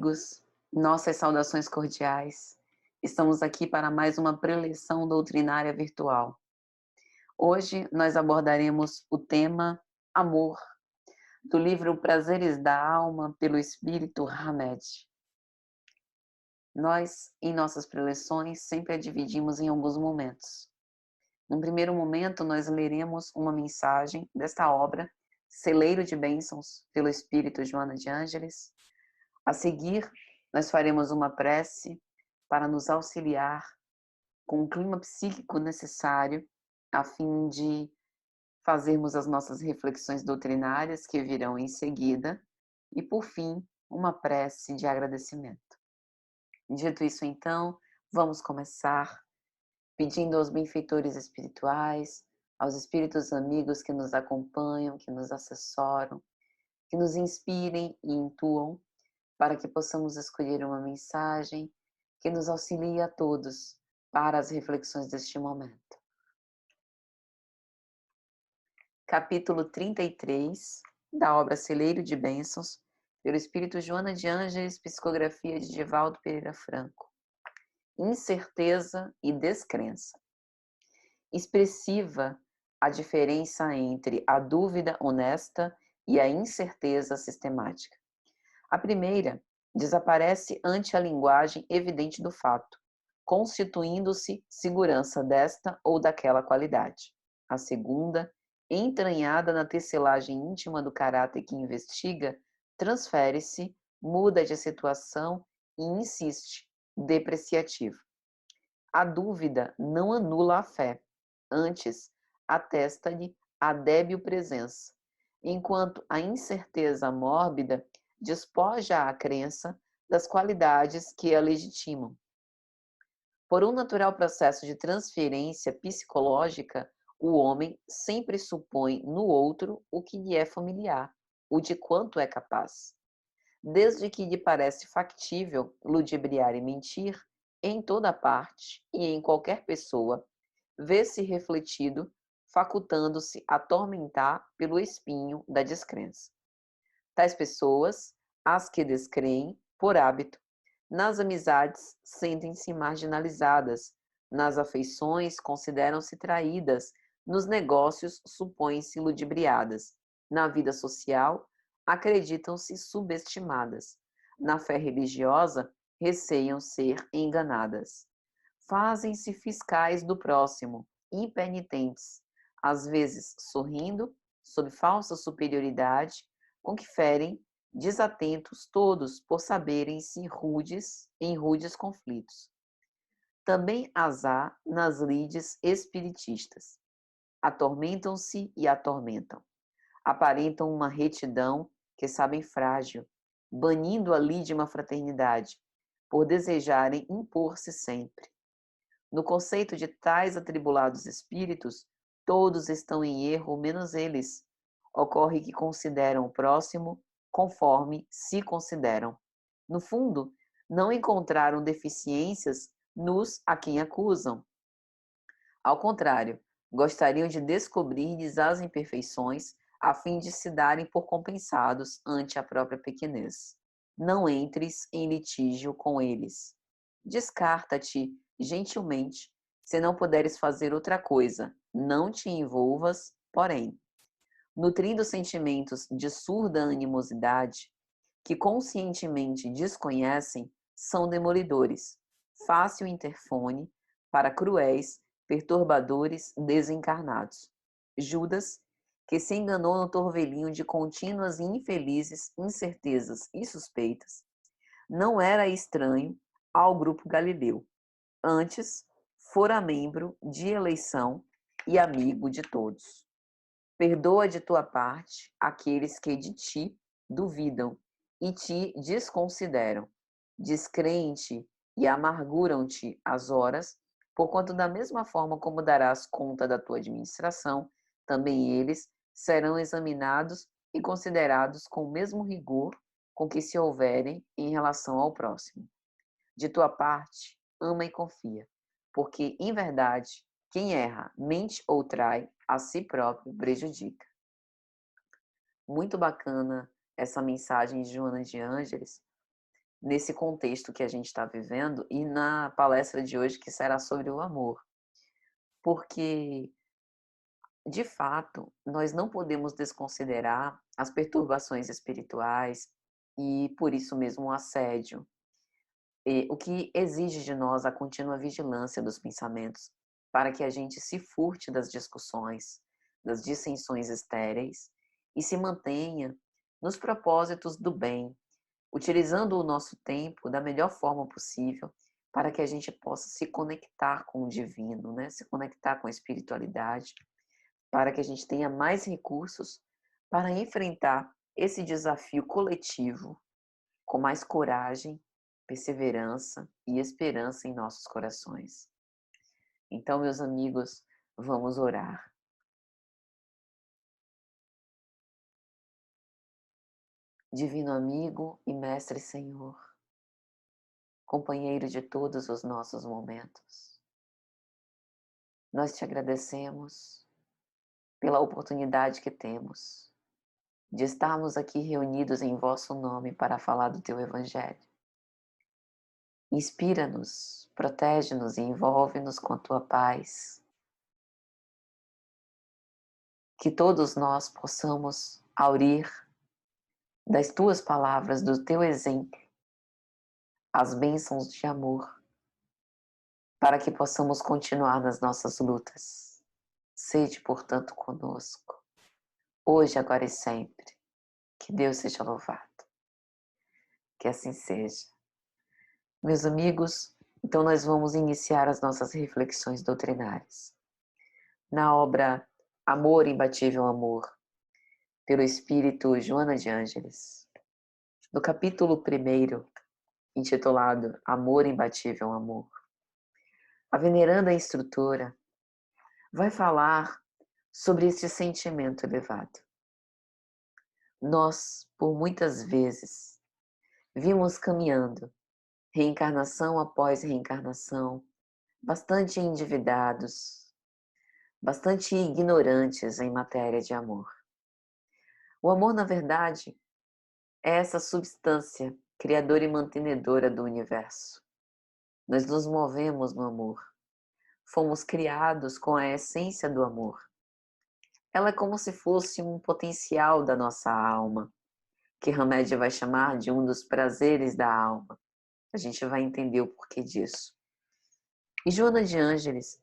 amigos, nossas saudações cordiais. Estamos aqui para mais uma preleção doutrinária virtual. Hoje nós abordaremos o tema amor, do livro Prazeres da Alma, pelo Espírito Hamed. Nós, em nossas preleções, sempre a dividimos em alguns momentos. Num primeiro momento, nós leremos uma mensagem desta obra, Celeiro de Bênçãos, pelo Espírito Joana de Ângeles. A seguir, nós faremos uma prece para nos auxiliar com o clima psíquico necessário a fim de fazermos as nossas reflexões doutrinárias que virão em seguida e, por fim, uma prece de agradecimento. Dito isso, então, vamos começar pedindo aos benfeitores espirituais, aos espíritos amigos que nos acompanham, que nos assessoram, que nos inspirem e intuam, para que possamos escolher uma mensagem que nos auxilie a todos para as reflexões deste momento. Capítulo 33 da obra Celeiro de Bênçãos, pelo Espírito Joana de Ângeles, psicografia de Divaldo Pereira Franco. Incerteza e descrença. Expressiva a diferença entre a dúvida honesta e a incerteza sistemática. A primeira desaparece ante a linguagem evidente do fato, constituindo-se segurança desta ou daquela qualidade. A segunda, entranhada na tecelagem íntima do caráter que investiga, transfere-se, muda de situação e insiste, depreciativo. A dúvida não anula a fé, antes atesta-lhe a débil presença, enquanto a incerteza mórbida despoja a crença das qualidades que a legitimam. Por um natural processo de transferência psicológica, o homem sempre supõe no outro o que lhe é familiar, o de quanto é capaz. Desde que lhe parece factível ludibriar e mentir, em toda parte e em qualquer pessoa, vê-se refletido, facultando-se atormentar pelo espinho da descrença. Tais pessoas, as que descreem, por hábito, nas amizades sentem-se marginalizadas, nas afeições consideram-se traídas, nos negócios supõem-se ludibriadas, na vida social acreditam-se subestimadas, na fé religiosa receiam ser enganadas. Fazem-se fiscais do próximo, impenitentes, às vezes sorrindo, sob falsa superioridade, com que ferem, desatentos todos por saberem-se rudes em rudes conflitos. Também as há nas lides espiritistas. Atormentam-se e atormentam. Aparentam uma retidão que sabem frágil, banindo a lide uma fraternidade, por desejarem impor-se sempre. No conceito de tais atribulados espíritos, todos estão em erro, menos eles. Ocorre que consideram o próximo conforme se consideram. No fundo, não encontraram deficiências nos a quem acusam. Ao contrário, gostariam de descobrir-lhes as imperfeições a fim de se darem por compensados ante a própria pequenez. Não entres em litígio com eles. Descarta-te gentilmente, se não puderes fazer outra coisa. Não te envolvas, porém. Nutrindo sentimentos de surda animosidade, que conscientemente desconhecem, são demolidores, fácil interfone para cruéis perturbadores desencarnados. Judas, que se enganou no torvelinho de contínuas e infelizes incertezas e suspeitas, não era estranho ao grupo galileu. Antes, fora membro de eleição e amigo de todos. Perdoa de tua parte aqueles que de ti duvidam e te desconsideram, descreem-te e amarguram-te as horas, porquanto da mesma forma como darás conta da tua administração, também eles serão examinados e considerados com o mesmo rigor com que se houverem em relação ao próximo. De tua parte, ama e confia, porque, em verdade, quem erra, mente ou trai, a si próprio prejudica. Muito bacana essa mensagem de Joana de Ângeles, nesse contexto que a gente está vivendo e na palestra de hoje que será sobre o amor. Porque, de fato, nós não podemos desconsiderar as perturbações espirituais e, por isso mesmo, o assédio, o que exige de nós a contínua vigilância dos pensamentos, para que a gente se furte das discussões, das dissensões estéreis e se mantenha nos propósitos do bem, utilizando o nosso tempo da melhor forma possível para que a gente possa se conectar com o divino, né? Se conectar com a espiritualidade, para que a gente tenha mais recursos para enfrentar esse desafio coletivo com mais coragem, perseverança e esperança em nossos corações. Então, meus amigos, vamos orar. Divino amigo e mestre Senhor, companheiro de todos os nossos momentos, nós te agradecemos pela oportunidade que temos de estarmos aqui reunidos em vosso nome para falar do teu Evangelho. Inspira-nos, protege-nos e envolve-nos com a tua paz. Que todos nós possamos aurir das tuas palavras, do teu exemplo, as bênçãos de amor, para que possamos continuar nas nossas lutas. Sede, portanto, conosco, hoje, agora e sempre. Que Deus seja louvado. Que assim seja. Meus amigos, então nós vamos iniciar as nossas reflexões doutrinárias. Na obra Amor, Imbatível Amor, pelo Espírito Joana de Ângeles, no capítulo 1, intitulado Amor, Imbatível Amor, a veneranda instrutora vai falar sobre esse sentimento elevado. Nós, por muitas vezes, vimos caminhando, reencarnação após reencarnação, bastante endividados, bastante ignorantes em matéria de amor. O amor, na verdade, é essa substância criadora e mantenedora do universo. Nós nos movemos no amor. Fomos criados com a essência do amor. Ela é como se fosse um potencial da nossa alma, que Hamed vai chamar de um dos prazeres da alma. A gente vai entender o porquê disso. E Joana de Ângeles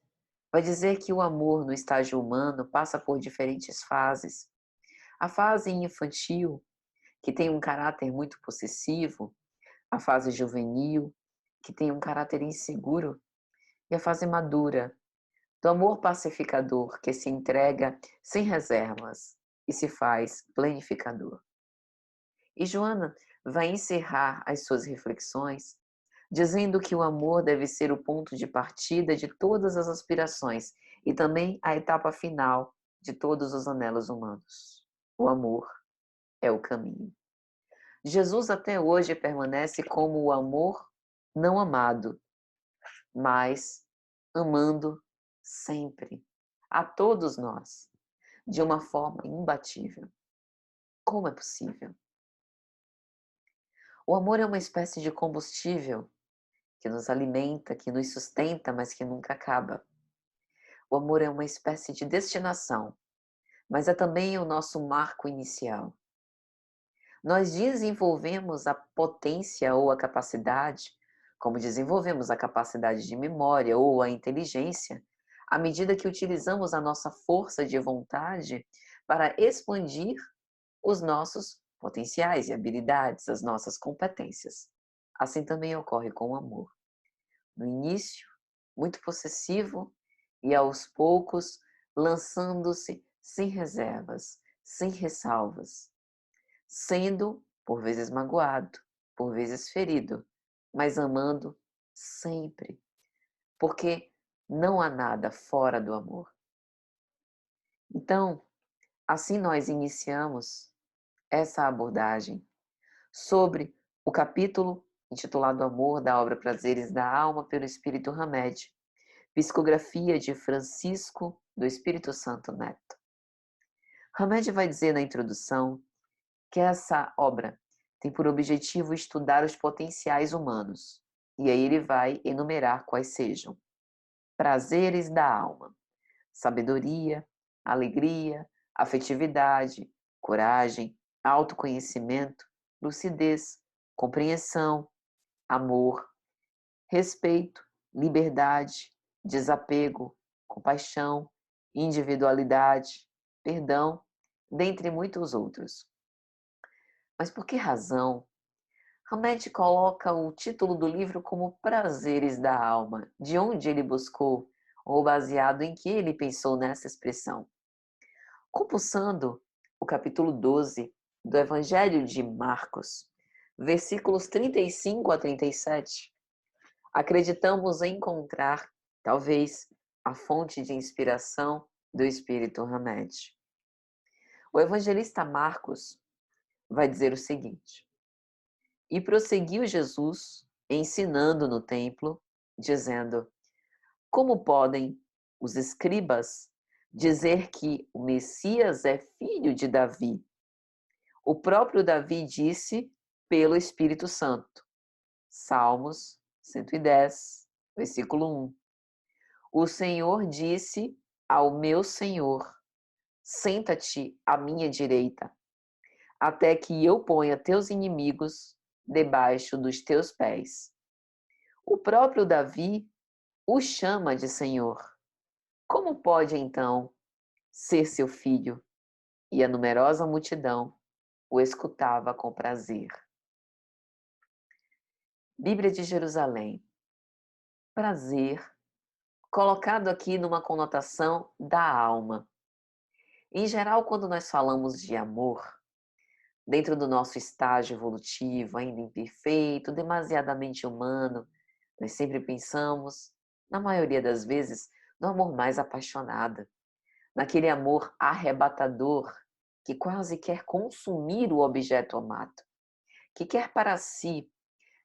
vai dizer que o amor no estágio humano passa por diferentes fases. A fase infantil, que tem um caráter muito possessivo, a fase juvenil, que tem um caráter inseguro, e a fase madura, do amor pacificador, que se entrega sem reservas e se faz planificador. E Joana vai encerrar as suas reflexões dizendo que o amor deve ser o ponto de partida de todas as aspirações e também a etapa final de todos os anelos humanos. O amor é o caminho. Jesus até hoje permanece como o amor não amado, mas amando sempre, a todos nós, de uma forma imbatível. Como é possível? O amor é uma espécie de combustível que nos alimenta, que nos sustenta, mas que nunca acaba. O amor é uma espécie de destinação, mas é também o nosso marco inicial. Nós desenvolvemos a potência ou a capacidade, como desenvolvemos a capacidade de memória ou a inteligência, à medida que utilizamos a nossa força de vontade para expandir os nossos potenciais e habilidades, as nossas competências. Assim também ocorre com o amor. No início, muito possessivo e aos poucos lançando-se sem reservas, sem ressalvas, sendo por vezes magoado, por vezes ferido, mas amando sempre, porque não há nada fora do amor. Então, assim nós iniciamos essa abordagem sobre o capítulo intitulado Amor, da obra Prazeres da Alma, pelo Espírito Hamed, psicografia de Francisco do Espírito Santo Neto. Hamed vai dizer na introdução que essa obra tem por objetivo estudar os potenciais humanos. E aí ele vai enumerar quais sejam: prazeres da alma, sabedoria, alegria, afetividade, coragem, autoconhecimento, lucidez, compreensão, amor, respeito, liberdade, desapego, compaixão, individualidade, perdão, dentre muitos outros. Mas por que razão Hamed coloca o título do livro como Prazeres da Alma? De onde ele buscou, ou baseado em que ele pensou nessa expressão? Compulsando o capítulo 12 do Evangelho de Marcos, versículos 35 a 37, acreditamos encontrar, talvez, a fonte de inspiração do Espírito Hamed. O evangelista Marcos vai dizer o seguinte: E prosseguiu Jesus, ensinando no templo, dizendo: Como podem os escribas dizer que o Messias é filho de Davi? O próprio Davi disse pelo Espírito Santo. Salmos 110, versículo 1. O Senhor disse ao meu Senhor: Senta-te à minha direita, até que eu ponha teus inimigos debaixo dos teus pés. O próprio Davi o chama de Senhor. Como pode, então, ser seu filho? E a numerosa multidão o escutava com prazer. Bíblia de Jerusalém. Prazer, colocado aqui numa conotação da alma. Em geral, quando nós falamos de amor, dentro do nosso estágio evolutivo, ainda imperfeito, demasiadamente humano, nós sempre pensamos, na maioria das vezes, no amor mais apaixonado, naquele amor arrebatador que quase quer consumir o objeto amado, que quer para si,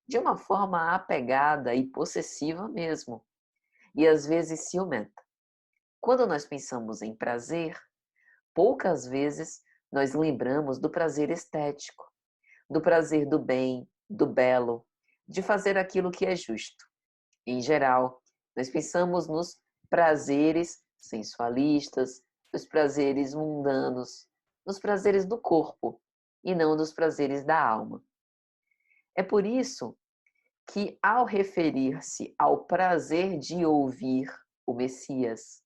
de uma forma apegada e possessiva mesmo, e às vezes ciumenta. Quando nós pensamos em prazer, poucas vezes nós lembramos do prazer estético, do prazer do bem, do belo, de fazer aquilo que é justo. Em geral, nós pensamos nos prazeres sensualistas, nos prazeres mundanos, nos prazeres do corpo e não nos prazeres da alma. É por isso que, ao referir-se ao prazer de ouvir o Messias,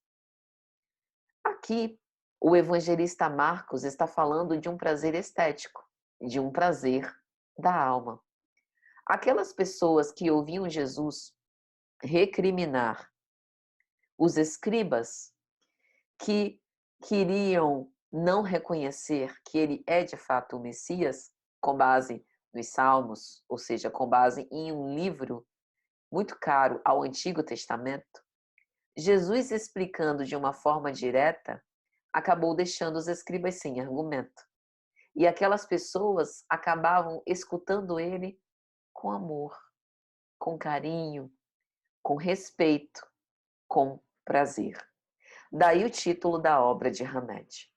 aqui o evangelista Marcos está falando de um prazer estético, de um prazer da alma. Aquelas pessoas que ouviam Jesus recriminar os escribas que queriam não reconhecer que ele é de fato o Messias, com base nos Salmos, ou seja, com base em um livro muito caro ao Antigo Testamento, Jesus, explicando de uma forma direta, acabou deixando os escribas sem argumento. E aquelas pessoas acabavam escutando ele com amor, com carinho, com respeito, com prazer. Daí o título da obra de Hamed.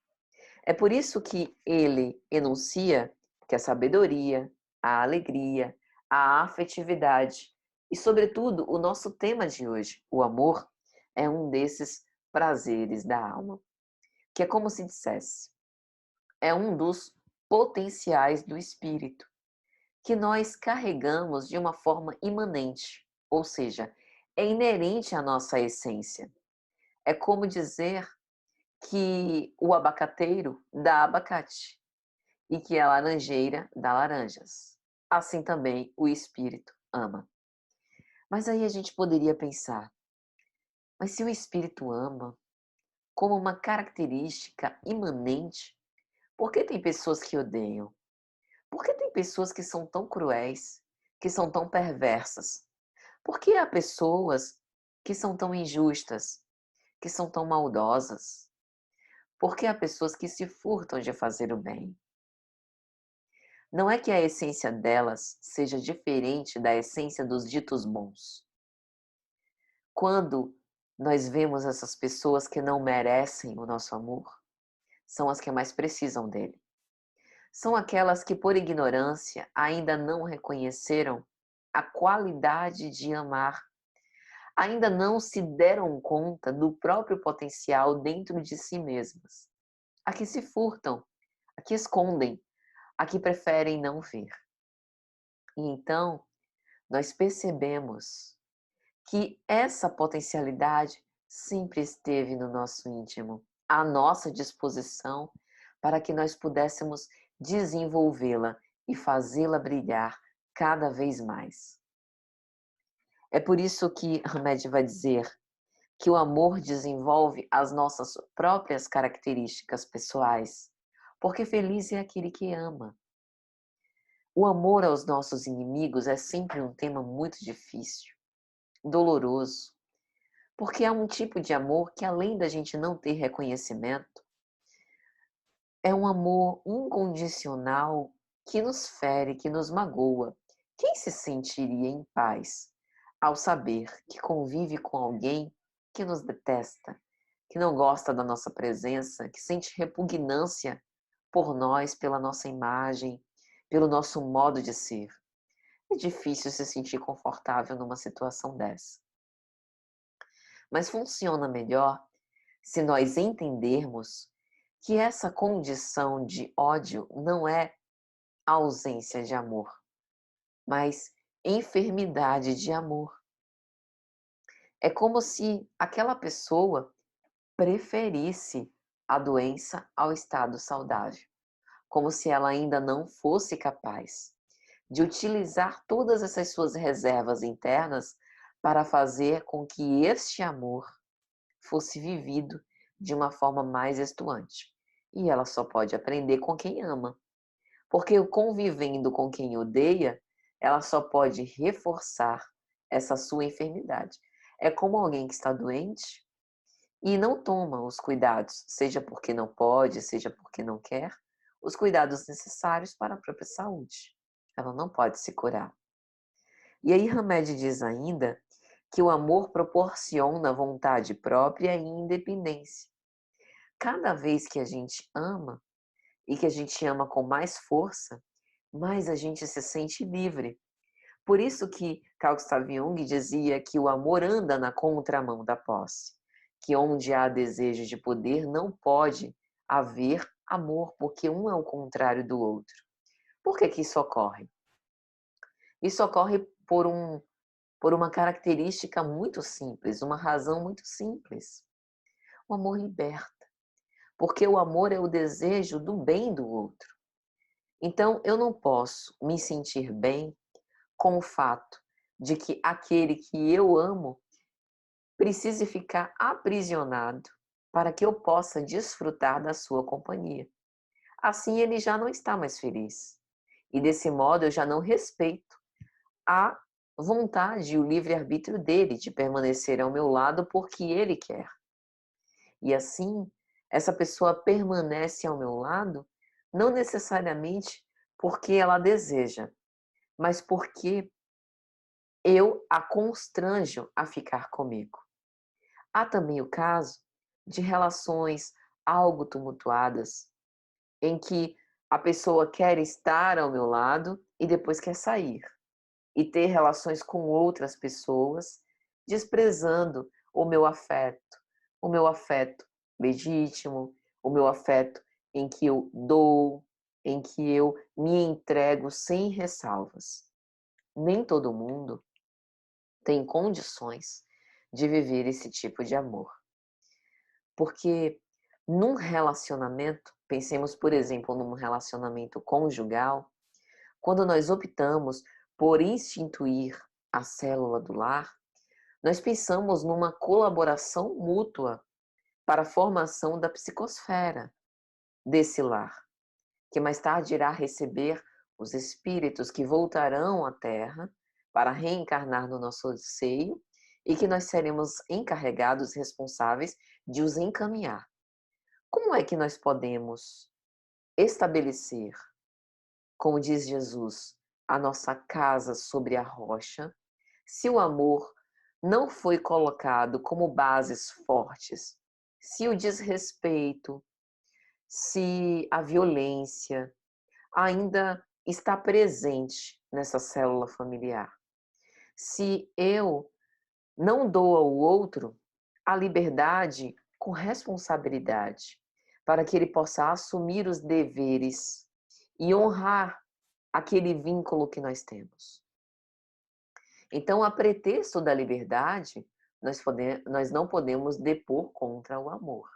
É por isso que ele enuncia que a sabedoria, a alegria, a afetividade e, sobretudo, o nosso tema de hoje, o amor, é um desses prazeres da alma, que é como se dissesse, é um dos potenciais do espírito, que nós carregamos de uma forma imanente, ou seja, é inerente à nossa essência. É como dizer que o abacateiro dá abacate e que a laranjeira dá laranjas. Assim também o espírito ama. Mas aí a gente poderia pensar, mas se o espírito ama como uma característica imanente, por que tem pessoas que odeiam? Por que tem pessoas que são tão cruéis, que são tão perversas? Por que há pessoas que são tão injustas, que são tão maldosas? Por que há pessoas que se furtam de fazer o bem? Não é que a essência delas seja diferente da essência dos ditos bons. Quando nós vemos essas pessoas que não merecem o nosso amor, são as que mais precisam dele. São aquelas que, por ignorância, ainda não reconheceram a qualidade de amar, ainda não se deram conta do próprio potencial dentro de si mesmas. A que se furtam, a que escondem, a que preferem não ver. E então, nós percebemos que essa potencialidade sempre esteve no nosso íntimo, à nossa disposição, para que nós pudéssemos desenvolvê-la e fazê-la brilhar cada vez mais. É por isso que Hamed vai dizer que o amor desenvolve as nossas próprias características pessoais, porque feliz é aquele que ama. O amor aos nossos inimigos é sempre um tema muito difícil, doloroso, porque é um tipo de amor que, além da gente não ter reconhecimento, é um amor incondicional que nos fere, que nos magoa. Quem se sentiria em paz ao saber que convive com alguém que nos detesta, que não gosta da nossa presença, que sente repugnância por nós, pela nossa imagem, pelo nosso modo de ser? É difícil se sentir confortável numa situação dessa. Mas funciona melhor se nós entendermos que essa condição de ódio não é ausência de amor, mas enfermidade de amor. É como se aquela pessoa preferisse a doença ao estado saudável, como se ela ainda não fosse capaz de utilizar todas essas suas reservas internas para fazer com que este amor fosse vivido de uma forma mais estuante. E ela só pode aprender com quem ama. Porque convivendo com quem odeia, ela só pode reforçar essa sua enfermidade. É como alguém que está doente e não toma os cuidados, seja porque não pode, seja porque não quer, os cuidados necessários para a própria saúde. Ela não pode se curar. E aí Hamed diz ainda que o amor proporciona vontade própria e independência. Cada vez que a gente ama, e que a gente ama com mais força, mais a gente se sente livre. Por isso que Carl Gustav Jung dizia que o amor anda na contramão da posse, que onde há desejo de poder não pode haver amor, porque um é o contrário do outro. Por que que isso ocorre? Isso ocorre por uma característica muito simples, uma razão muito simples. O amor liberta, porque o amor é o desejo do bem do outro. Então, eu não posso me sentir bem com o fato de que aquele que eu amo precise ficar aprisionado para que eu possa desfrutar da sua companhia. Assim, ele já não está mais feliz. E desse modo, eu já não respeito a vontade e o livre-arbítrio dele de permanecer ao meu lado porque ele quer. E assim, essa pessoa permanece ao meu lado não necessariamente porque ela deseja, mas porque eu a constranjo a ficar comigo. Há também o caso de relações algo tumultuadas, em que a pessoa quer estar ao meu lado e depois quer sair, e ter relações com outras pessoas, desprezando o meu afeto legítimo, o meu afeto em que eu dou, em que eu me entrego sem ressalvas. Nem todo mundo tem condições de viver esse tipo de amor. Porque num relacionamento, pensemos, por exemplo, num relacionamento conjugal, quando nós optamos por instituir a célula do lar, nós pensamos numa colaboração mútua para a formação da psicosfera desse lar, que mais tarde irá receber os espíritos que voltarão à Terra para reencarnar no nosso seio e que nós seremos encarregados, responsáveis de os encaminhar. Como é que nós podemos estabelecer, como diz Jesus, a nossa casa sobre a rocha, se o amor não foi colocado como bases fortes, se o desrespeito, se a violência, ainda está presente nessa célula familiar. Se eu não dou ao outro a liberdade com responsabilidade, para que ele possa assumir os deveres e honrar aquele vínculo que nós temos. Então, a pretexto da liberdade, nós não podemos depor contra o amor.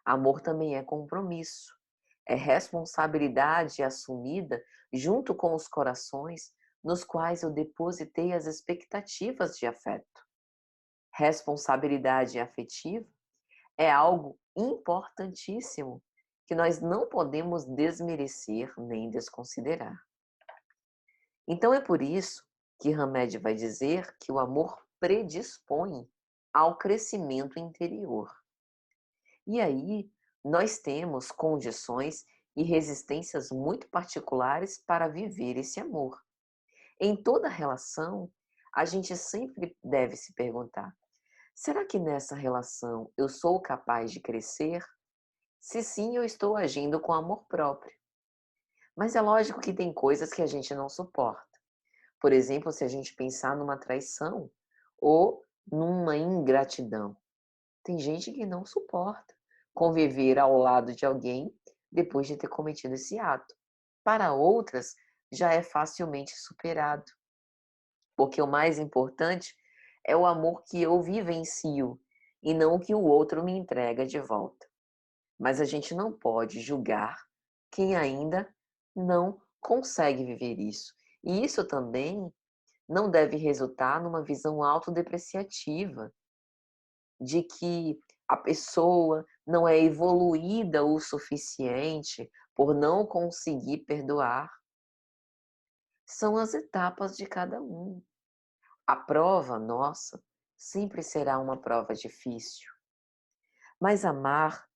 Amor também é compromisso, é responsabilidade assumida junto com os corações nos quais eu depositei as expectativas de afeto. Responsabilidade afetiva é algo importantíssimo que nós não podemos desmerecer nem desconsiderar. Então é por isso que Hamed vai dizer que o amor predispõe ao crescimento interior. E aí nós temos condições e resistências muito particulares para viver esse amor. Em toda relação, a gente sempre deve se perguntar: será que nessa relação eu sou capaz de crescer? Se sim, eu estou agindo com amor próprio. Mas é lógico que tem coisas que a gente não suporta. Por exemplo, se a gente pensar numa traição ou numa ingratidão. Tem gente que não suporta conviver ao lado de alguém depois de ter cometido esse ato. Para outras, já é facilmente superado, porque o mais importante é o amor que eu vivencio e não o que o outro me entrega de volta. Mas a gente não pode julgar quem ainda não consegue viver isso. E isso também não deve resultar numa visão autodepreciativa de que a pessoa não é evoluída o suficiente por não conseguir perdoar. São as etapas de cada um. A prova nossa sempre será uma prova difícil. Mas amar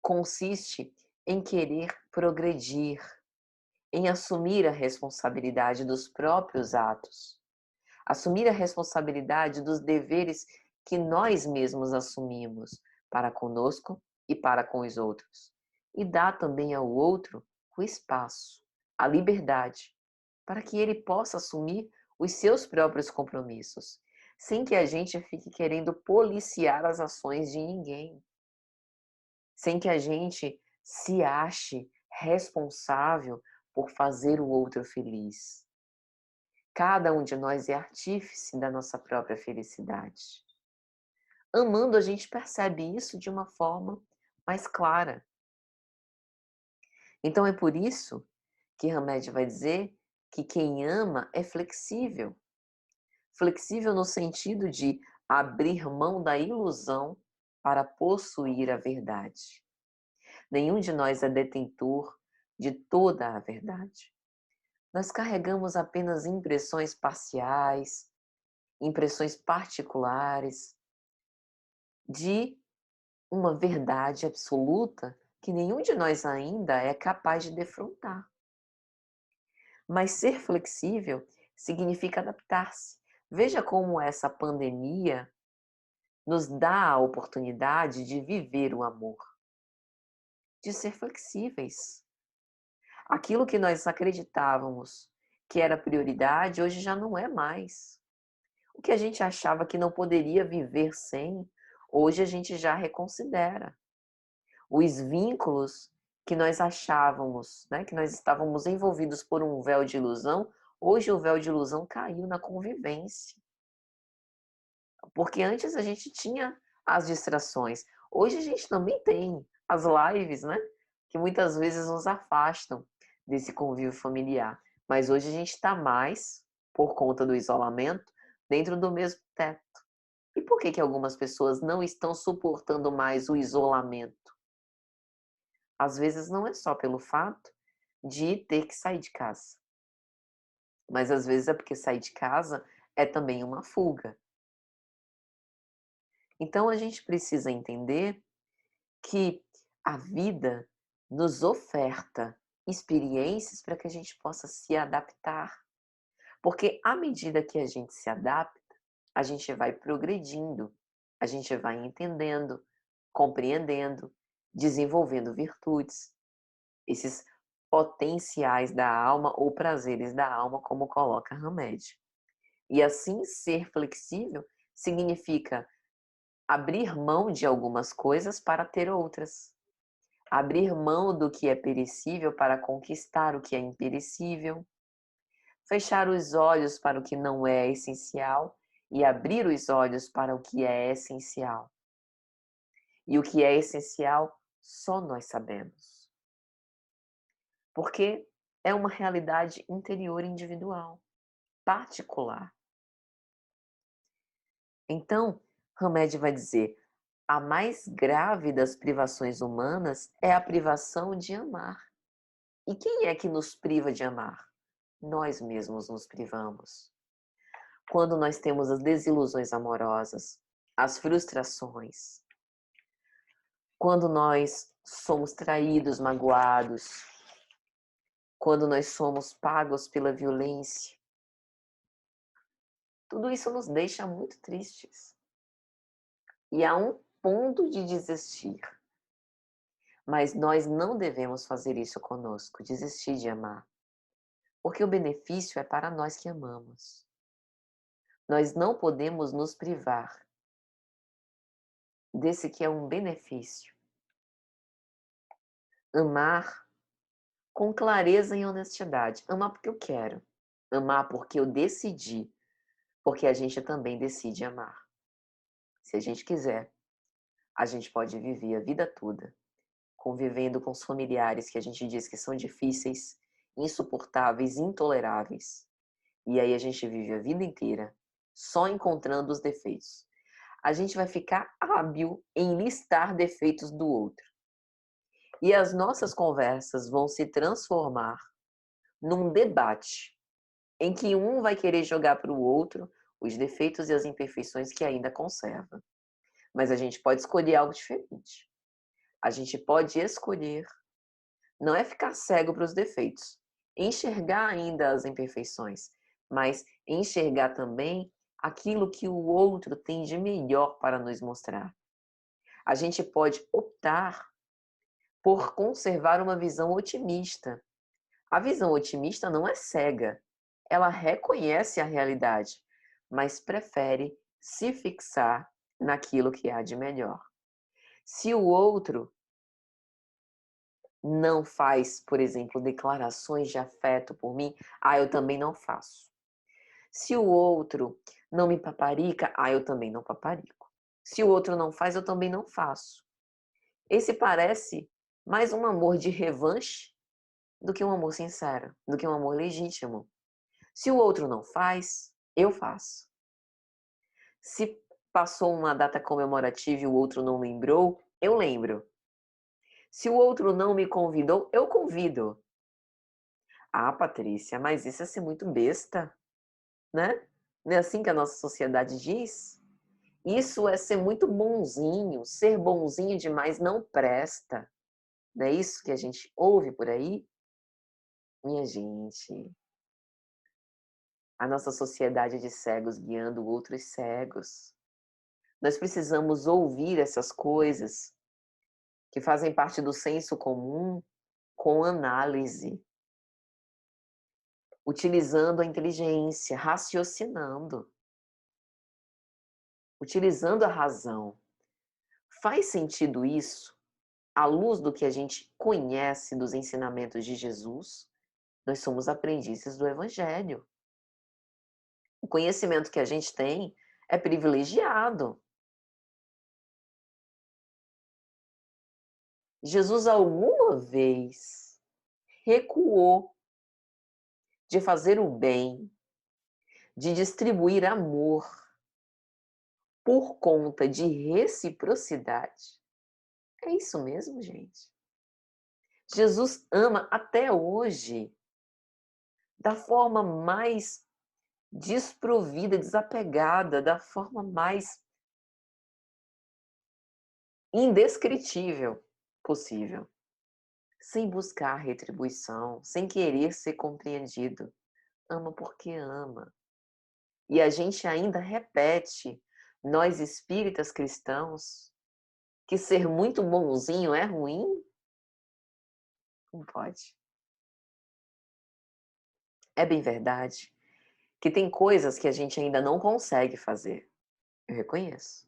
consiste em querer progredir, em assumir a responsabilidade dos próprios atos, assumir a responsabilidade dos deveres que nós mesmos assumimos para conosco e para com os outros, e dar também ao outro o espaço, a liberdade, para que ele possa assumir os seus próprios compromissos, sem que a gente fique querendo policiar as ações de ninguém, sem que a gente se ache responsável por fazer o outro feliz. Cada um de nós é artífice da nossa própria felicidade. Amando, a gente percebe isso de uma forma mais clara. Então é por isso que Hamed vai dizer que quem ama é flexível. Flexível no sentido de abrir mão da ilusão para possuir a verdade. Nenhum de nós é detentor de toda a verdade. Nós carregamos apenas impressões parciais, impressões particulares de uma verdade absoluta que nenhum de nós ainda é capaz de defrontar. Mas ser flexível significa adaptar-se. Veja como essa pandemia nos dá a oportunidade de viver o amor, de ser flexíveis. Aquilo que nós acreditávamos que era prioridade, hoje já não é mais. O que a gente achava que não poderia viver sem, hoje a gente já reconsidera. Os vínculos que nós achávamos, né, que nós estávamos envolvidos por um véu de ilusão, hoje o véu de ilusão caiu na convivência. Porque antes a gente tinha as distrações, hoje a gente também tem as lives, né, que muitas vezes nos afastam desse convívio familiar. Mas hoje a gente está mais, por conta do isolamento, dentro do mesmo teto. E por que algumas pessoas não estão suportando mais o isolamento? Às vezes não é só pelo fato de ter que sair de casa, mas às vezes é porque sair de casa é também uma fuga. Então a gente precisa entender que a vida nos oferta experiências para que a gente possa se adaptar. Porque à medida que a gente se adapta, a gente vai progredindo, a gente vai entendendo, compreendendo, desenvolvendo virtudes. Esses potenciais da alma ou prazeres da alma, como coloca Hamed. E assim, ser flexível significa abrir mão de algumas coisas para ter outras. Abrir mão do que é perecível para conquistar o que é imperecível. Fechar os olhos para o que não é essencial e abrir os olhos para o que é essencial. E o que é essencial só nós sabemos. Porque é uma realidade interior individual, particular. Então, Hamed vai dizer: a mais grave das privações humanas é a privação de amar. E quem é que nos priva de amar? Nós mesmos nos privamos. Quando nós temos as desilusões amorosas, as frustrações, quando nós somos traídos, magoados, quando nós somos pagos pela violência, tudo isso nos deixa muito tristes. E há um ponto de desistir. Mas nós não devemos fazer isso conosco, desistir de amar. Porque o benefício é para nós que amamos. Nós não podemos nos privar desse que é um benefício. Amar com clareza e honestidade. Amar porque eu quero. Amar porque eu decidi. Porque a gente também decide amar. Se a gente quiser, a gente pode viver a vida toda convivendo com os familiares que a gente diz que são difíceis, insuportáveis, intoleráveis. E aí a gente vive a vida inteira só encontrando os defeitos. A gente vai ficar hábil em listar defeitos do outro. E as nossas conversas vão se transformar num debate em que um vai querer jogar para o outro os defeitos e as imperfeições que ainda conserva. Mas a gente pode escolher algo diferente. A gente pode escolher não é ficar cego para os defeitos, enxergar ainda as imperfeições, mas enxergar também aquilo que o outro tem de melhor para nos mostrar. A gente pode optar por conservar uma visão otimista. A visão otimista não é cega, ela reconhece a realidade, mas prefere se fixar naquilo que há de melhor. Se o outro não faz, por exemplo, declarações de afeto por mim, eu também não faço. Se o outro não me paparica, eu também não paparico. Se o outro não faz, eu também não faço. Esse parece mais um amor de revanche do que um amor sincero, do que um amor legítimo. Se o outro não faz, eu faço. Se passou uma data comemorativa e o outro não lembrou, eu lembro. Se o outro não me convidou, eu convido. Patrícia, mas isso é ser muito besta, né? Não é assim que a nossa sociedade diz? Isso é ser muito bonzinho. Ser bonzinho demais não presta. Não é isso que a gente ouve por aí? Minha gente, a nossa sociedade de cegos guiando outros cegos. Nós precisamos ouvir essas coisas que fazem parte do senso comum com análise, utilizando a inteligência, raciocinando, utilizando a razão. Faz sentido isso? À luz do que a gente conhece dos ensinamentos de Jesus, nós somos aprendizes do Evangelho. O conhecimento que a gente tem é privilegiado. Jesus alguma vez recuou de fazer o bem, de distribuir amor por conta de reciprocidade? É isso mesmo, gente. Jesus ama até hoje da forma mais desprovida, desapegada, da forma mais indescritível possível, sem buscar retribuição, sem querer ser compreendido. Ama porque ama. E a gente ainda repete, nós espíritas cristãos, que ser muito bonzinho é ruim? Não pode. É bem verdade que tem coisas que a gente ainda não consegue fazer. Eu reconheço.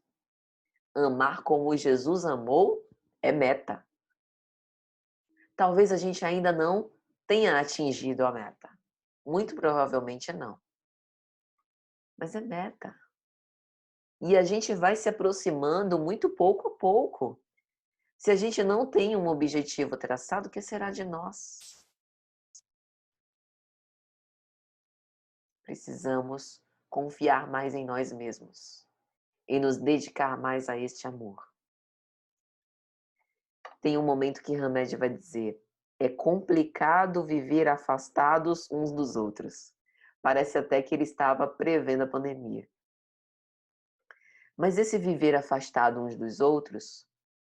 Amar como Jesus amou é meta. Talvez a gente ainda não tenha atingido a meta. Muito provavelmente não. Mas é meta. E a gente vai se aproximando muito pouco a pouco. Se a gente não tem um objetivo traçado, o que será de nós? Precisamos confiar mais em nós mesmos e nos dedicar mais a este amor. Tem um momento que Hamed vai dizer: é complicado viver afastados uns dos outros. Parece até que ele estava prevendo a pandemia. Mas esse viver afastado uns dos outros,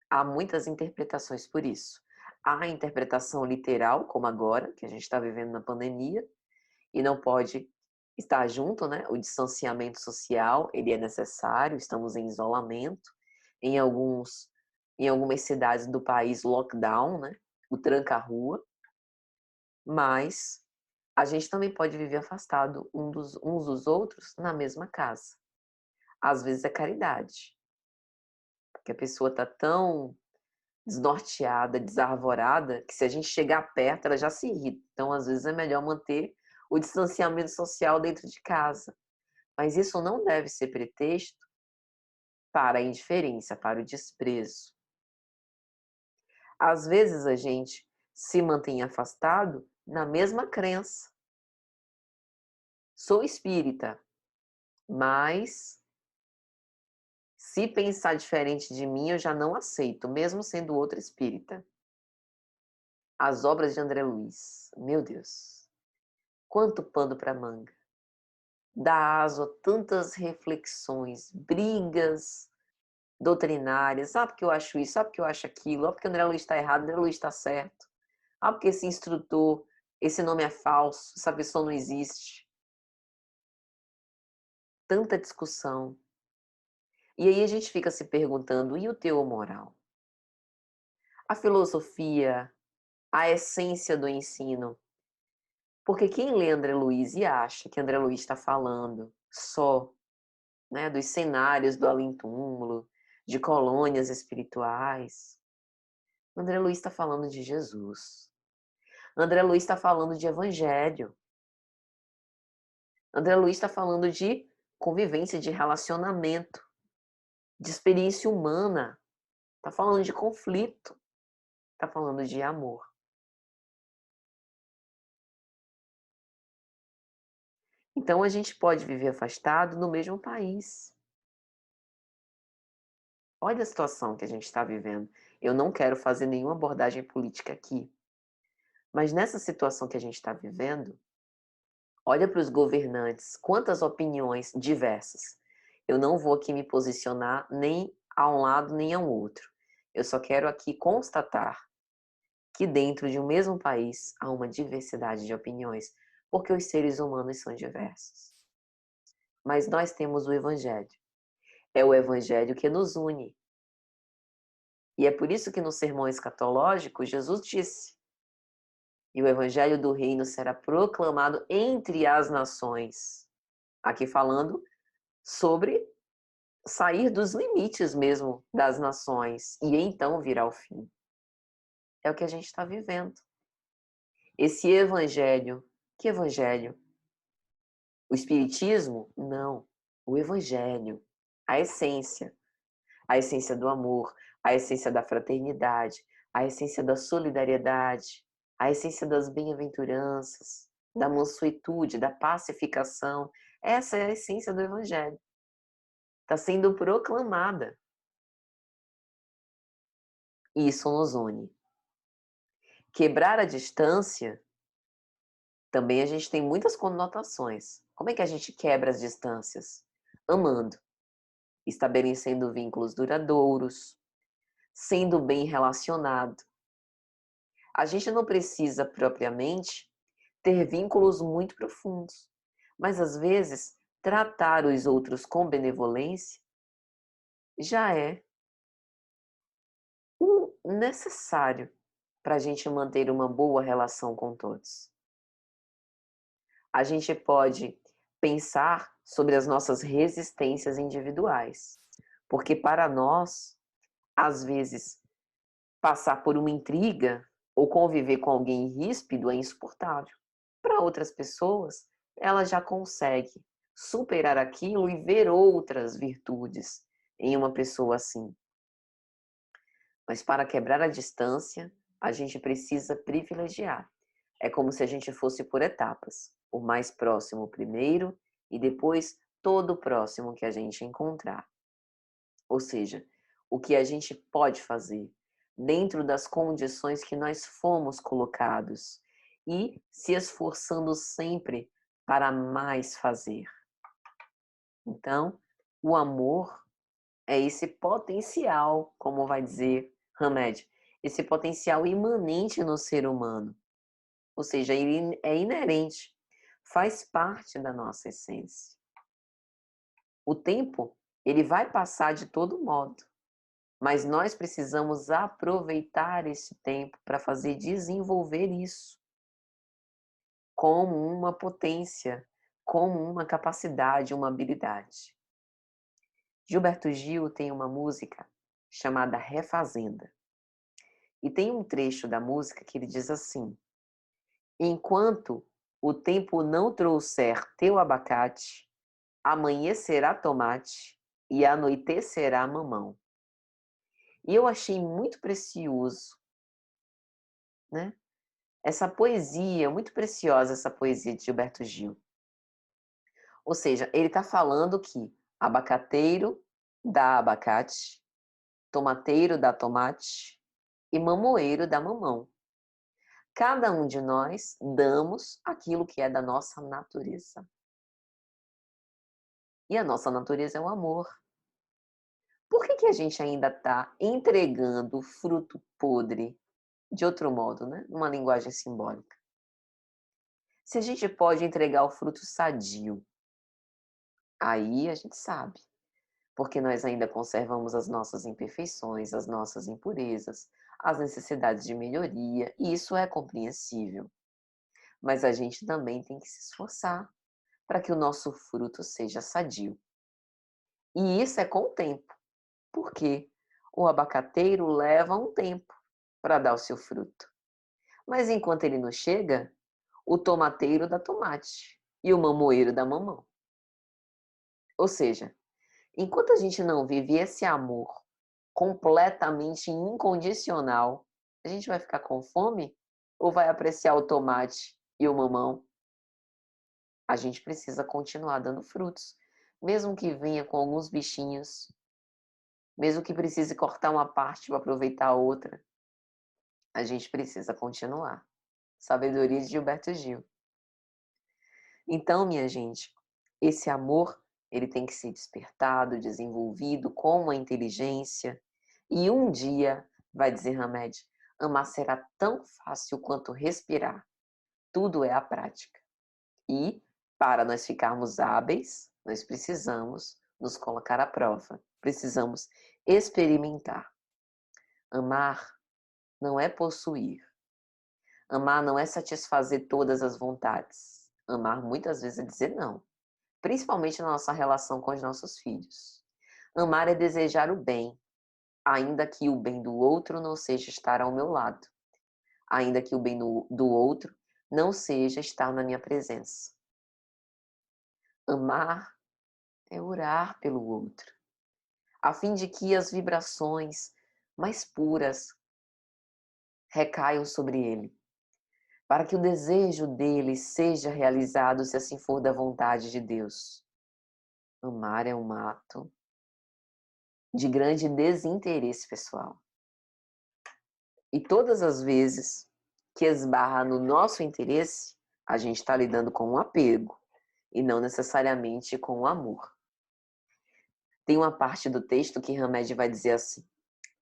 há muitas interpretações por isso. Há a interpretação literal, como agora, que a gente está vivendo na pandemia, e não pode estar junto, né? O distanciamento social, ele é necessário, estamos em isolamento. Em algumas cidades do país, lockdown, né? O tranca-rua. Mas a gente também pode viver afastado uns dos outros na mesma casa. Às vezes é caridade, porque a pessoa está tão desnorteada, desarvorada, que se a gente chegar perto, ela já se irrita. Então, às vezes, é melhor manter o distanciamento social dentro de casa. Mas isso não deve ser pretexto para a indiferença, para o desprezo. Às vezes, a gente se mantém afastado na mesma crença. Sou espírita, mas se pensar diferente de mim, eu já não aceito, mesmo sendo outra espírita. As obras de André Luiz, meu Deus, quanto pano para manga. Dá aso a tantas reflexões, brigas doutrinárias. Ah, porque eu acho isso, ah, porque eu acho aquilo, ah, porque André Luiz está errado, André Luiz está certo. Ah, porque esse instrutor, esse nome é falso, essa pessoa não existe. Tanta discussão. E aí a gente fica se perguntando, e o teor moral? A filosofia, a essência do ensino. Porque quem lê André Luiz e acha que André Luiz está falando só, né, dos cenários do além-túmulo, de colônias espirituais, André Luiz está falando de Jesus. André Luiz está falando de evangelho. André Luiz está falando de convivência, de relacionamento, de experiência humana. Está falando de conflito. Está falando de amor. Então a gente pode viver afastado no mesmo país. Olha a situação que a gente está vivendo. Eu não quero fazer nenhuma abordagem política aqui. Mas nessa situação que a gente está vivendo, olha para os governantes, quantas opiniões diversas. Eu não vou aqui me posicionar nem a um lado nem ao outro. Eu só quero aqui constatar que dentro de um mesmo país há uma diversidade de opiniões, porque os seres humanos são diversos. Mas nós temos o Evangelho. É o Evangelho que nos une. E é por isso que no sermão escatológico, Jesus disse: e o Evangelho do Reino será proclamado entre as nações. Aqui falando sobre sair dos limites mesmo das nações e então virá o fim. É o que a gente está vivendo. Esse evangelho, que evangelho? O espiritismo? Não. O evangelho, a essência do amor, a essência da fraternidade, a essência da solidariedade, a essência das bem-aventuranças, da mansuetude, da pacificação. Essa é a essência do evangelho. Está sendo proclamada. E isso nos une. Quebrar a distância, também a gente tem muitas conotações. Como é que a gente quebra as distâncias? Amando, estabelecendo vínculos duradouros, sendo bem relacionado. A gente não precisa propriamente ter vínculos muito profundos, mas às vezes tratar os outros com benevolência já é o necessário para a gente manter uma boa relação com todos. a gente pode pensar sobre as nossas resistências individuais, porque para nós, às vezes, passar por uma intriga ou conviver com alguém ríspido é insuportável. Para outras pessoas, ela já consegue superar aquilo e ver outras virtudes em uma pessoa assim. Mas para quebrar a distância, a gente precisa privilegiar. É como se a gente fosse por etapas. O mais próximo primeiro e depois todo o próximo que a gente encontrar. Ou seja, o que a gente pode fazer dentro das condições que nós fomos colocados e se esforçando sempre para mais fazer. Então, o amor é esse potencial, como vai dizer Hamed, esse potencial imanente no ser humano. Ou seja, ele é inerente, faz parte da nossa essência. O tempo, ele vai passar de todo modo, mas nós precisamos aproveitar esse tempo para fazer desenvolver isso como uma potência, como uma capacidade, uma habilidade. Gilberto Gil tem uma música chamada Refazenda. E tem um trecho da música que ele diz assim: enquanto o tempo não trouxer teu abacate, amanhecerá tomate e anoitecerá mamão. E eu achei muito precioso, né? Essa poesia, muito preciosa essa poesia de Gilberto Gil. Ou seja, ele está falando que abacateiro dá abacate, tomateiro dá tomate e mamoeiro dá mamão. Cada um de nós damos aquilo que é da nossa natureza. E a nossa natureza é o amor. Por que a gente ainda está entregando fruto podre de outro modo, né? Numa linguagem simbólica? Se a gente pode entregar o fruto sadio, aí a gente sabe. Porque nós ainda conservamos as nossas imperfeições, as nossas impurezas, as necessidades de melhoria, e isso é compreensível. Mas a gente também tem que se esforçar para que o nosso fruto seja sadio. E isso é com o tempo, porque o abacateiro leva um tempo para dar o seu fruto. Mas enquanto ele não chega, o tomateiro dá tomate e o mamoeiro dá mamão. Ou seja, enquanto a gente não vive esse amor completamente incondicional, a gente vai ficar com fome ou vai apreciar o tomate e o mamão? A gente precisa continuar dando frutos, mesmo que venha com alguns bichinhos, mesmo que precise cortar uma parte para aproveitar a outra, a gente precisa continuar. Sabedoria de Gilberto Gil. Então, minha gente, esse amor, ele tem que ser despertado, desenvolvido com uma inteligência. E um dia, vai dizer Hamed, amar será tão fácil quanto respirar. Tudo é a prática. E, para nós ficarmos hábeis, nós precisamos nos colocar à prova. Precisamos experimentar. Amar não é possuir. Amar não é satisfazer todas as vontades. Amar muitas vezes é dizer não, principalmente na nossa relação com os nossos filhos. Amar é desejar o bem, ainda que o bem do outro não seja estar ao meu lado, ainda que o bem do outro não seja estar na minha presença. Amar é orar pelo outro, a fim de que as vibrações mais puras recaiam sobre ele, para que o desejo dele seja realizado, se assim for da vontade de Deus. Amar é um ato de grande desinteresse pessoal. E todas as vezes que esbarra no nosso interesse, a gente está lidando com um apego e não necessariamente com o amor. Tem uma parte do texto que Hamed vai dizer assim: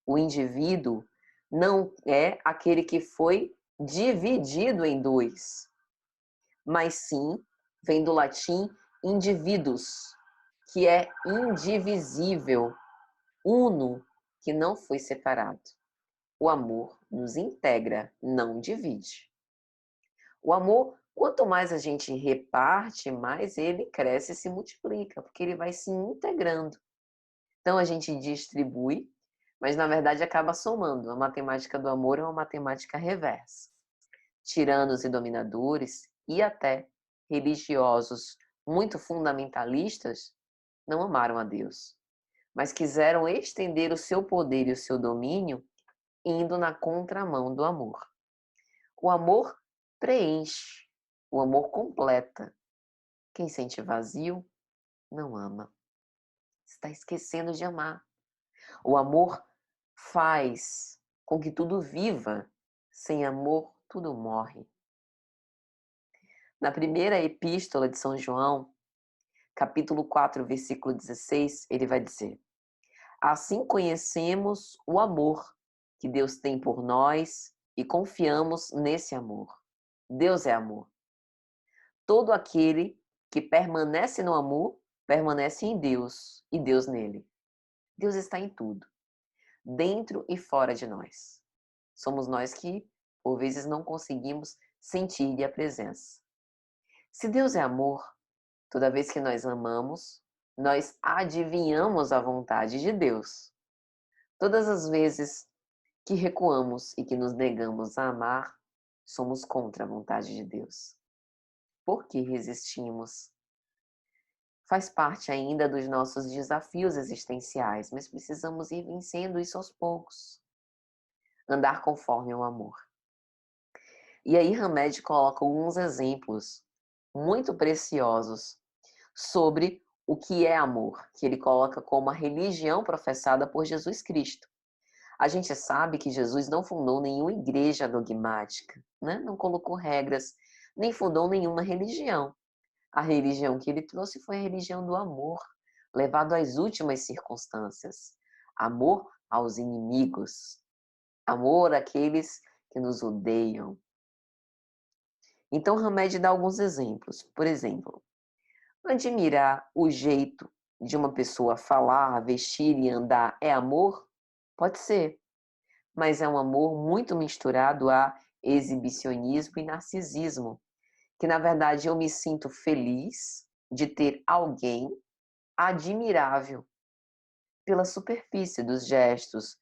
o indivíduo não é aquele que foi dividido em dois, mas sim, vem do latim individus, que é indivisível, uno, que não foi separado. O amor nos integra, não divide. O amor Quanto mais a gente reparte, mais ele cresce e se multiplica, porque ele vai se integrando. Então a gente distribui, mas na verdade acaba somando. A matemática do amor é uma matemática reversa. Tiranos e dominadores e até religiosos muito fundamentalistas não amaram a Deus, mas quiseram estender o seu poder e o seu domínio indo na contramão do amor. O amor preenche, o amor completa. Quem sente vazio não ama. Está esquecendo de amar. O amor faz com que tudo viva. Sem amor, tudo morre. Na primeira epístola de São João, capítulo 4, versículo 16, ele vai dizer: assim conhecemos o amor que Deus tem por nós e confiamos nesse amor. Deus é amor. Todo aquele que permanece no amor, permanece em Deus e Deus nele. Deus está em tudo, dentro e fora de nós. Somos nós que, por vezes, não conseguimos sentir-lhe a presença. Se Deus é amor, toda vez que nós amamos, nós adivinhamos a vontade de Deus. Todas as vezes que recuamos e que nos negamos a amar, somos contra a vontade de Deus. Por que resistimos? Faz parte ainda dos nossos desafios existenciais, mas precisamos ir vencendo isso aos poucos. Andar conforme o amor. E aí Hamed coloca alguns exemplos muito preciosos sobre o que é amor, que ele coloca como a religião professada por Jesus Cristo. A gente sabe que Jesus não fundou nenhuma igreja dogmática, né? Não colocou regras, nem fundou nenhuma religião. A religião que ele trouxe foi a religião do amor, levado às últimas circunstâncias. Amor aos inimigos. Amor àqueles que nos odeiam. Então, Hamed dá alguns exemplos. Por exemplo, admirar o jeito de uma pessoa falar, vestir e andar é amor? Pode ser, mas é um amor muito misturado a exibicionismo e narcisismo, que na verdade eu me sinto feliz de ter alguém admirável pela superfície dos gestos.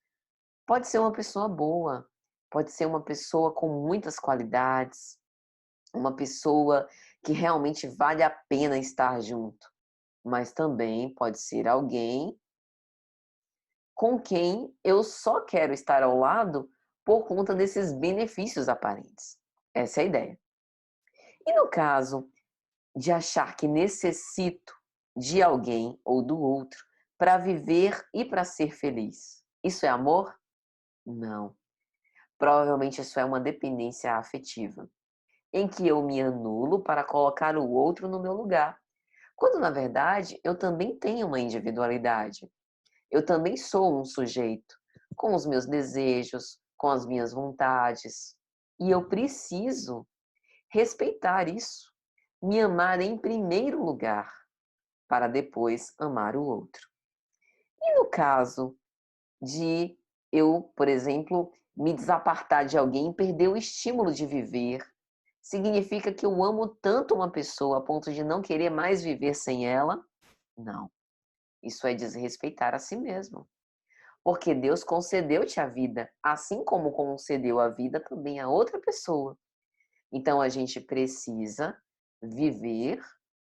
Pode ser uma pessoa boa, pode ser uma pessoa com muitas qualidades, uma pessoa que realmente vale a pena estar junto, mas também pode ser alguém com quem eu só quero estar ao lado por conta desses benefícios aparentes. Essa é a ideia. E no caso de achar que necessito de alguém ou do outro para viver e para ser feliz, isso é amor? Não. Provavelmente isso é uma dependência afetiva, em que eu me anulo para colocar o outro no meu lugar, quando na verdade eu também tenho uma individualidade. Eu também sou um sujeito, com os meus desejos, com as minhas vontades. E eu preciso respeitar isso, me amar em primeiro lugar, para depois amar o outro. E no caso de eu, por exemplo, me desapartar de alguém e perder o estímulo de viver, significa que eu amo tanto uma pessoa a ponto de não querer mais viver sem ela? Não. Isso é desrespeitar a si mesmo. Porque Deus concedeu-te a vida, assim como concedeu a vida também a outra pessoa. Então a gente precisa viver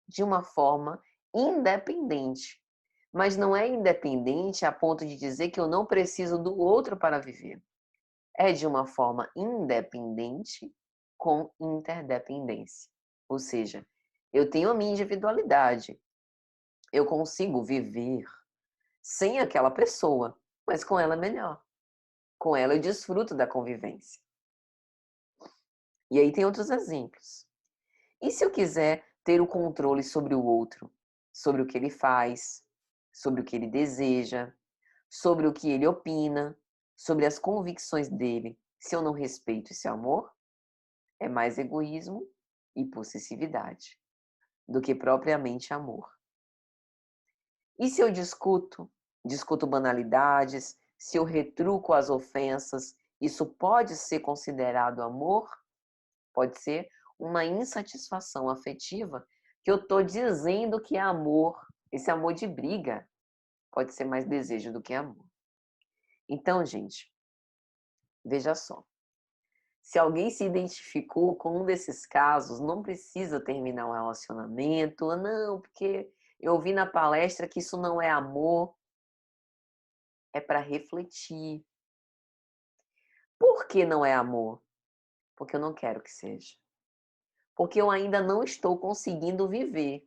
de uma forma independente. Mas não é independente a ponto de dizer que eu não preciso do outro para viver. É de uma forma independente com interdependência. Ou seja, eu tenho a minha individualidade. Eu consigo viver sem aquela pessoa, mas com ela é melhor. Com ela eu desfruto da convivência. E aí tem outros exemplos. E se eu quiser ter o controle sobre o outro, sobre o que ele faz, sobre o que ele deseja, sobre o que ele opina, sobre as convicções dele, se eu não respeito esse amor, é mais egoísmo e possessividade do que propriamente amor. E se eu discuto banalidades, se eu retruco as ofensas, isso pode ser considerado amor? Pode ser uma insatisfação afetiva que eu estou dizendo que é amor. Esse amor de briga pode ser mais desejo do que amor. Então, gente, veja só. Se alguém se identificou com um desses casos, não precisa terminar o relacionamento. Não, porque eu ouvi na palestra que isso não é amor. É para refletir. Por que não é amor? Porque eu não quero que seja. Porque eu ainda não estou conseguindo viver.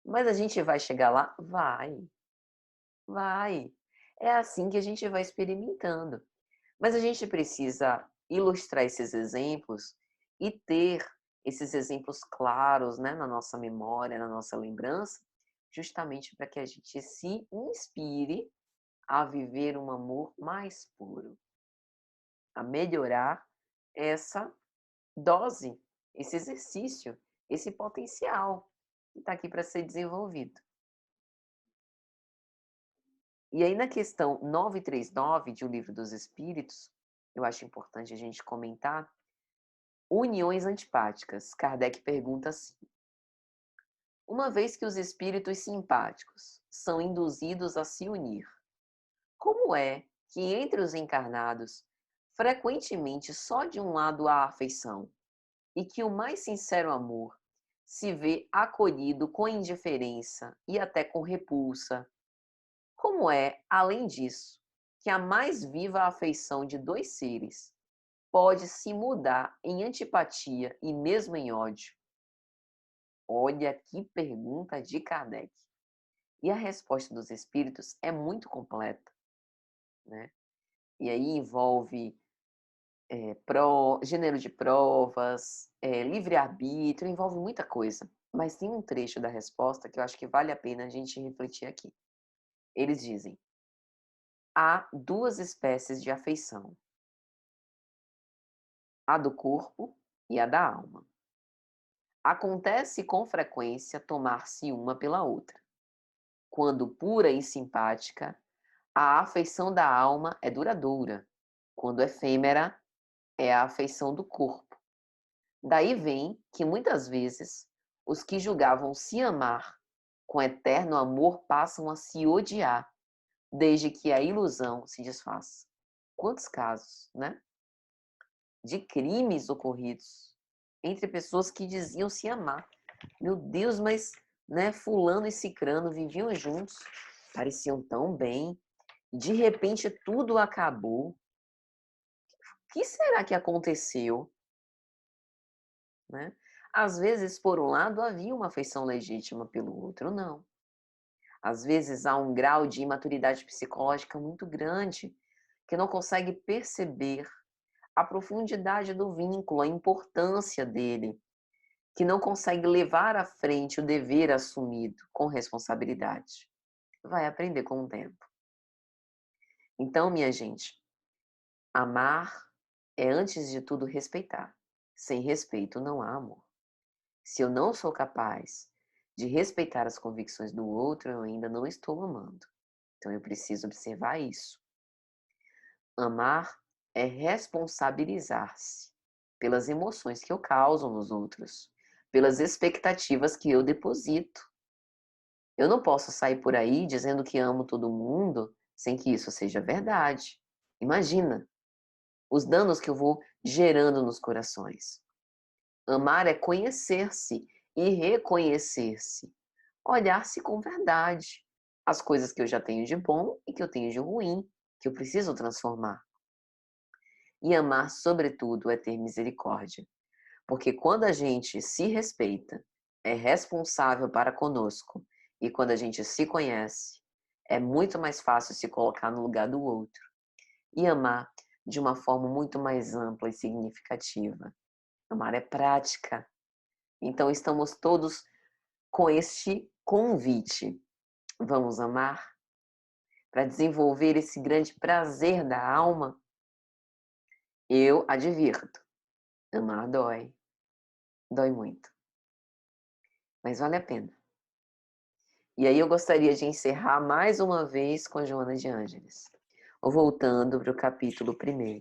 Mas a gente vai chegar lá? Vai. Vai. É assim que a gente vai experimentando. Mas a gente precisa ilustrar esses exemplos e ter esses exemplos claros, né, na nossa memória, na nossa lembrança, justamente para que a gente se inspire a viver um amor mais puro, a melhorar essa dose, esse exercício, esse potencial que está aqui para ser desenvolvido. E aí, na questão 939 de O Livro dos Espíritos, eu acho importante a gente comentar uniões antipáticas. Kardec pergunta assim: uma vez que os espíritos simpáticos são induzidos a se unir, como é que entre os encarnados, frequentemente só de um lado há afeição, e que o mais sincero amor se vê acolhido com indiferença e até com repulsa? Como é, além disso, que a mais viva afeição de dois seres pode se mudar em antipatia e mesmo em ódio? Olha que pergunta de Kardec. E a resposta dos espíritos é muito completa, né? E aí envolve gênero de provas, livre-arbítrio, envolve muita coisa. Mas tem um trecho da resposta que eu acho que vale a pena a gente refletir aqui. Eles dizem: há duas espécies de afeição, a do corpo e a da alma. Acontece com frequência tomar-se uma pela outra. Quando pura e simpática, a afeição da alma é duradoura. Quando efêmera, é a afeição do corpo. Daí vem que muitas vezes os que julgavam se amar com eterno amor passam a se odiar, desde que a ilusão se desfaça. Quantos casos, né? De crimes ocorridos entre pessoas que diziam se amar. Meu Deus, mas, né, fulano e cicrano viviam juntos, pareciam tão bem, de repente tudo acabou. O que será que aconteceu? Né? Às vezes, por um lado, havia uma afeição legítima, pelo outro, não. Às vezes há um grau de imaturidade psicológica muito grande que não consegue perceber a profundidade do vínculo, a importância dele, que não consegue levar à frente o dever assumido com responsabilidade. Vai aprender com o tempo. Então, minha gente, amar é, antes de tudo, respeitar. Sem respeito não há amor. Se eu não sou capaz de respeitar as convicções do outro, eu ainda não estou amando. Então eu preciso observar isso. Amar é responsabilizar-se pelas emoções que eu causo nos outros, pelas expectativas que eu deposito. Eu não posso sair por aí dizendo que amo todo mundo sem que isso seja verdade. Imagina os danos que eu vou gerando nos corações. Amar é conhecer-se e reconhecer-se. Olhar-se com verdade. As coisas que eu já tenho de bom e que eu tenho de ruim, que eu preciso transformar. E amar, sobretudo, é ter misericórdia. Porque quando a gente se respeita, é responsável para conosco, e quando a gente se conhece, é muito mais fácil se colocar no lugar do outro. E amar de uma forma muito mais ampla e significativa. Amar é prática. Então, estamos todos com este convite. Vamos amar? Para desenvolver esse grande prazer da alma? Eu advirto: amar dói. Dói muito. Mas vale a pena. E aí eu gostaria de encerrar mais uma vez com Joana de Ângeles. Voltando para o capítulo 1.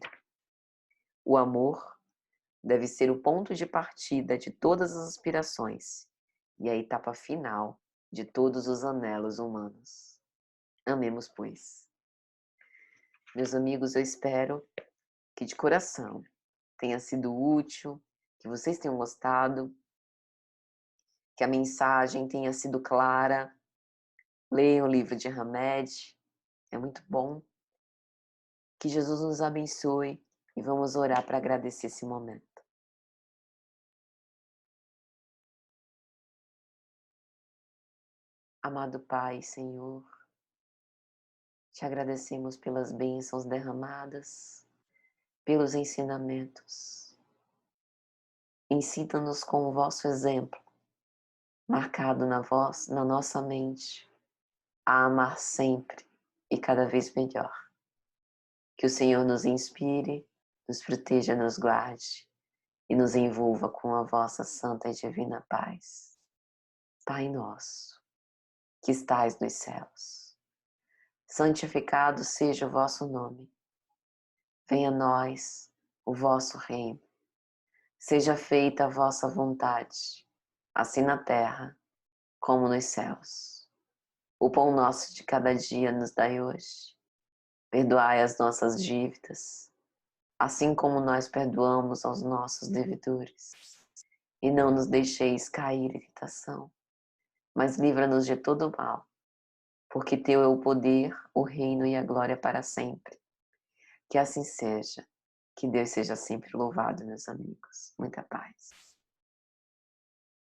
O amor deve ser o ponto de partida de todas as aspirações e a etapa final de todos os anelos humanos. Amemos, pois. Meus amigos, eu espero que de coração tenha sido útil, que vocês tenham gostado, que a mensagem tenha sido clara. Leiam o livro de Hamed, é muito bom. Que Jesus nos abençoe e vamos orar para agradecer esse momento. Amado Pai, Senhor, te agradecemos pelas bênçãos derramadas, pelos ensinamentos. Ensina-nos com o vosso exemplo, marcado na nossa mente, a amar sempre e cada vez melhor. Que o Senhor nos inspire, nos proteja, nos guarde e nos envolva com a vossa santa e divina paz. Pai nosso, que estais nos céus, santificado seja o vosso nome. Venha a nós o vosso reino. Seja feita a vossa vontade, assim na terra como nos céus. O pão nosso de cada dia nos dai hoje. Perdoai as nossas dívidas, assim como nós perdoamos aos nossos devedores. E não nos deixeis cair em tentação, mas livra-nos de todo o mal, porque teu é o poder, o reino e a glória para sempre. Que assim seja. Que Deus seja sempre louvado, meus amigos. Muita paz.